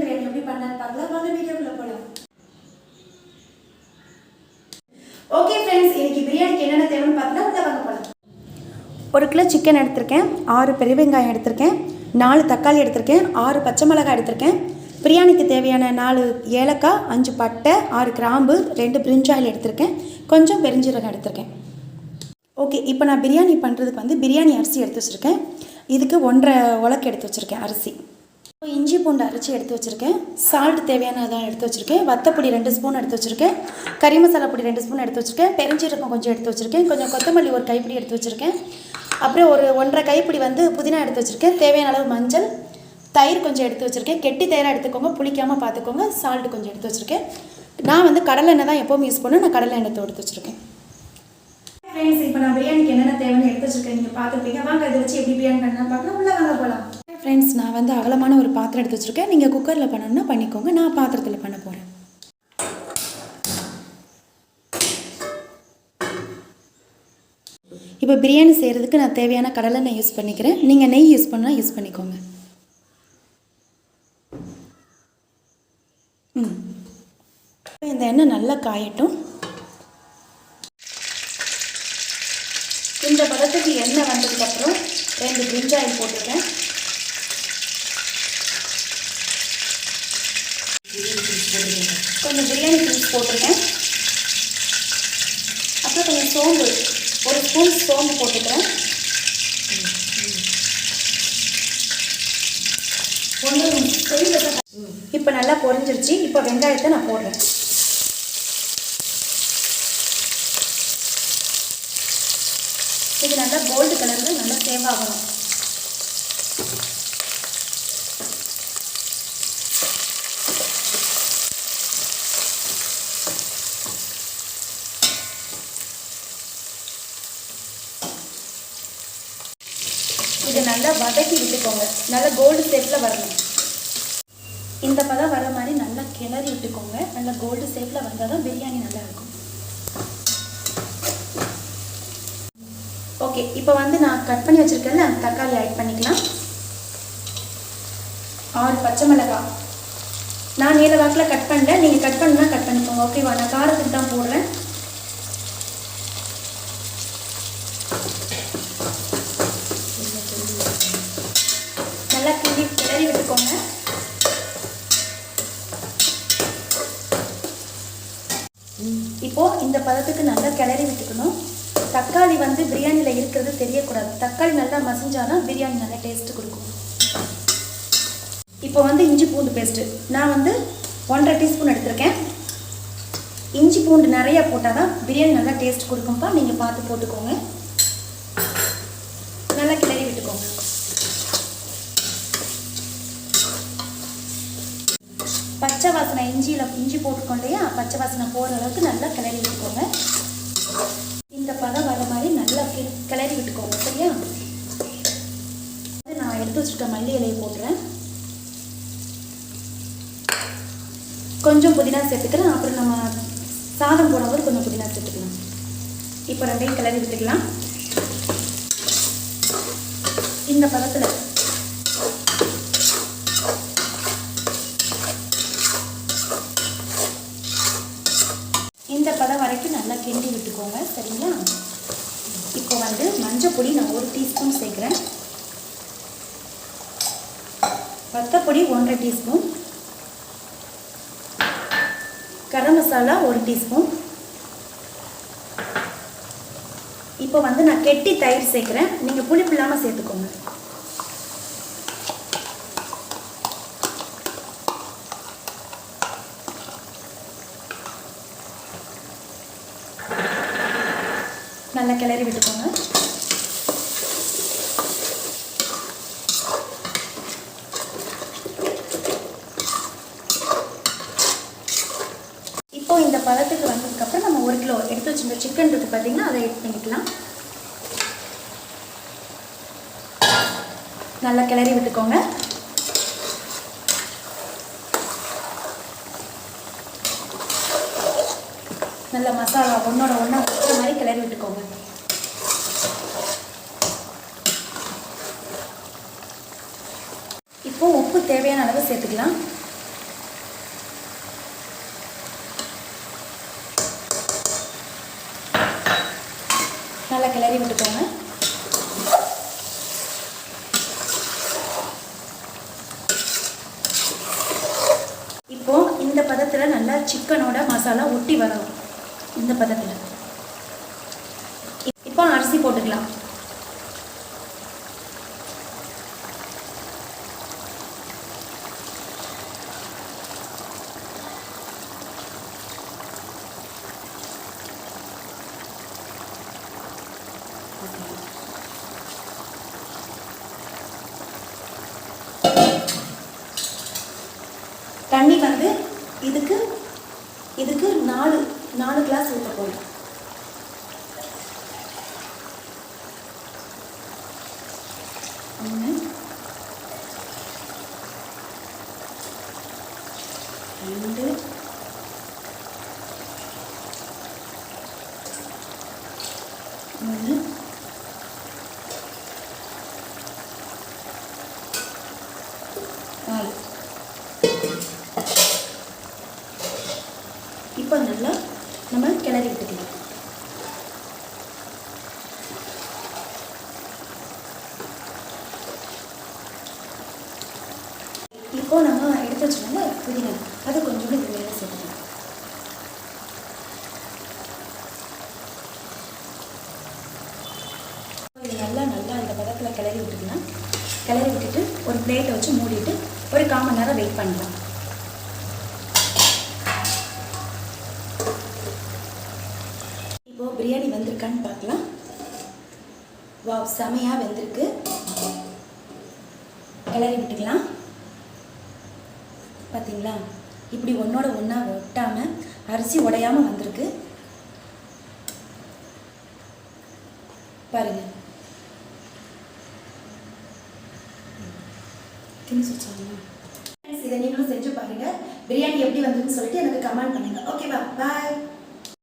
பிரியாணி எப்படி பண்ணலாம்னு பார்க்கலாம். வாங்க வீடியோக்குள்ள போலாம். ஓகே ஃப்ரெண்ட்ஸ், இன்னைக்கு பிரியாணிக்கு என்னென்ன தேவைன்னு பார்க்கலாம். உள்ள வாங்க போலாம். 1 கிலோ சிக்கன் எடுத்திருக்கேன், 6 பெரிய வெங்காயம் எடுத்திருக்கேன், 4 தக்காளி எடுத்திருக்கேன், 6 பச்சை மிளகாய் எடுத்திருக்கேன். பிரியாணிக்கு தேவையான 4 ஏலக்காய், 5 பட்டை, 6 கிராம்பு, 2 பிரிஞ்சாயில் எடுத்திருக்கேன், கொஞ்சம் பெருஞ்சீரகம் எடுத்திருக்கேன். ஓகே, இப்போ நான் பிரியாணி பண்ணுறதுக்கு வந்து பிரியாணி அரிசி எடுத்து வச்சுருக்கேன். இதுக்கு 1.5 உலக்கு எடுத்து வச்சுருக்கேன் அரிசி. இஞ்சி பூண்டு அரைச்சி எடுத்து வச்சுருக்கேன். சால்ட் தேவையான அதான் எடுத்து வச்சுருக்கேன். வத்தப்பொடி 2 ஸ்பூன் எடுத்து வச்சுருக்கேன். கறி மசாலா பொடி 2 ஸ்பூன் எடுத்து வச்சுருக்கேன். பெருஞ்சீரகம் கொஞ்சம் எடுத்து வச்சுருக்கேன். கொஞ்சம் கொத்தமல்லி 1 கைப்பிடி எடுத்து வச்சுருக்கேன். அப்புறம் ஒரு 1.5 கைப்பிடி வந்து புதினா எடுத்து வச்சுருக்கேன். தேவையான அளவு மஞ்சள், தயிர் கொஞ்சம் எடுத்து வச்சுருக்கேன். கெட்டி தயிராக எடுத்துக்கோங்க, புளிக்காமல் பார்த்துக்கோங்க. சால்ட் கொஞ்சம் எடுத்து வச்சுருக்கேன். நான் வந்து கடலை எண்ணெய் தான் எப்போவும் யூஸ் பண்ணுவேன். நான் கடலை எண்ணெய் எடுத்து வச்சுருக்கேன். ஃப்ரெண்ட்ஸ், இப்போ நான் பிரியாணிக்கு என்னென்ன தேவைன்னு எடுத்து வச்சுருக்கேன். நீங்கள் பார்த்துருப்பீங்க. வாங்க இதை வச்சு எப்படி பிரியாணி பண்ணலாம் பார்க்கலாம். உள்ளே வாங்க போகலாம். ஃப்ரெண்ட்ஸ், நான் வந்து அகலமான ஒரு பாத்திரம் எடுத்து வச்சுருக்கேன். நீங்கள் குக்கரில் பண்ணணும்னா பண்ணிக்கோங்க. நான் பாத்திரத்தில் பண்ண போகிறேன். இப்போ பிரியாணி செய்கிறதுக்கு நான் தேவையான கடலெண்ணெய் யூஸ் பண்ணிக்கிறேன். நீங்கள் நெய் யூஸ் பண்ணால் யூஸ் பண்ணிக்கோங்க. இந்த எண்ணெய் நல்லா காயட்டும். இந்த பதத்துக்கு எண்ணெய் வந்ததுக்கப்புறம் 2 பிரிஞ்சாயில் போட்டுருக்கேன். கொஞ்சம் பிரியாணி பீஸ் போட்டிருக்கேன். அப்புறம் கொஞ்சம் சோம்பு, 1 ஸ்பூன் சோம்பு போட்டுக்கிறேன். இப்போ நல்லா பொரிஞ்சிருச்சு. இப்போ வெங்காயத்தை நான் போடுறேன். இது நல்லா கோல்டு கலரில் நல்லா சேவாகணும். இது நல்லா வதக்கி விட்டுக்கோங்க. நல்லா கோல்டு ஷேப்பில் வரணும். இந்த பதம் வர மாதிரி நல்லா கிளறி விட்டுக்கோங்க. நல்லா கோல்டு ஷேப்பில் வந்தால் தான் பிரியாணி நல்லா இருக்கும். ஓகே, இப்போ வந்து நான் கட் பண்ணி வச்சுருக்கேன்ல அந்த தக்காளி ஆட் பண்ணிக்கலாம். 6 பச்சை மிளகாய் நான் நீல வாக்கில் கட் பண்ணல. நீங்கள் கட் பண்ணால் கட் பண்ணிக்கோங்க. ஓகேவா? நான் காரத்துக்கு தான் போடுறேன். நல்லா கிளறி விட்டுக்கோங்க. இப்போது இந்த பதத்துக்கு நல்லா கிளறி விட்டுக்கணும். தக்காளி வந்து பிரியாணியில் இருக்கிறது தெரியக்கூடாது. தக்காளி நல்லா மசிஞ்சாதான் பிரியாணி நல்லா டேஸ்ட்டு கொடுக்கும். இப்போ வந்து இஞ்சி பூண்டு பேஸ்ட்டு நான் வந்து 1.5 டீஸ்பூன் எடுத்திருக்கேன். இஞ்சி பூண்டு நிறையா போட்டால் தான் பிரியாணி நல்லா டேஸ்ட் கொடுக்கும்ப்பா. நீங்கள் பார்த்து போட்டுக்கோங்க. நல்லா கிளறி விட்டுக்கோங்க. பச்சை வாசனை இஞ்சி போட்டுக்கோம் இல்லையா, பச்சை வாசனை போகிற அளவுக்கு நல்லா கிளறி விட்டுக்கோங்க. இந்த பதம் வர மாதிரி நல்லா கிளறி விட்டுக்கோங்க. சரியா? நான் எடுத்து வச்சுருக்க மல்லி இலையை போட்டுறேன். கொஞ்சம் புதினா சேர்த்துக்கிறேன். அப்புறம் நம்ம சாதம் போடும்போது கொஞ்சம் புதினா சேர்த்துக்கலாம். இப்போ 2 கிளறி விட்டுக்கலாம். இந்த பதத்தில் இந்த பதம் வரைக்கும் நல்லா கிண்டி விட்டுக்கோங்க. சரிங்களா? இப்போ வந்து மஞ்சள் பொடி நான் 1 டீஸ்பூன் சேர்க்குறேன். வத்தப்பொடி 1.5 டீஸ்பூன், கரம் மசாலா 1 டீஸ்பூன். இப்போ வந்து நான் கெட்டி தயிர் சேர்க்குறேன். நீங்கள் புளிப்பு இல்லாமல் சேர்த்துக்கோங்க. நல்லா கிளறி விட்டுக்கோங்க. இப்போ இந்த பதத்துக்கு வந்ததுக்கப்புறம் நம்ம 1 கிலோ எடுத்து வச்சுருந்த சிக்கன் இருக்குது பார்த்தீங்கன்னா, அதை ஆட் பண்ணிக்கலாம். நல்லா கிளறி விட்டுக்கோங்க. நல்ல மசாலா ஒன்றோட ஒன்றா வச்சுற மாதிரி கிளறி விட்டுக்கோங்க. இப்போ உப்பு தேவையான அளவு சேர்த்துக்கலாம். கிளறி விட்டுக்கோங்க. இப்போ இந்த பதத்தில் நல்லா சிக்கனோட மசாலா ஒட்டி வரணும். இந்த பதத்தில் இப்போ அரிசி போட்டுக்கலாம். தண்ணி வந்து இதுக்கு 4 கிளாஸ் ஊற்ற போகும். ஒன்று, 2, 3, 4. இப்போ நல்லா நம்ம கிளறி விட்டுக்கலாம். இப்போ நம்ம எடுத்து வச்சோம்ல புதினா, அது கொஞ்சோண்டு இது மேலே சேர்த்துக்கலாம். இது நல்லா இந்த பதத்தில் கிளறி விட்டுக்கலாம். கிளறி விட்டுட்டு ஒரு பிளேட்டை வச்சு மூடிட்டு ஒரு 1/4 மணி நேரம் வெயிட் பண்ணலாம். இப்போ பிரியாணி வந்திருக்கான்னு பார்க்கலாம். வாவ், செமையாக வெந்திருக்கு. கிளறி விட்டுக்கலாம். பார்த்தீங்களா, இப்படி ஒன்றோட ஒன்றா ஒட்டாமல் அரிசி உடையாமல் வந்திருக்கு பாருங்கள். இதை நீங்களும் செஞ்சு பாருங்கள். பிரியாணி எப்படி வந்ததுன்னு சொல்லிட்டு எனக்கு கமெண்ட் பண்ணுங்கள். ஓகேவா? பாய்.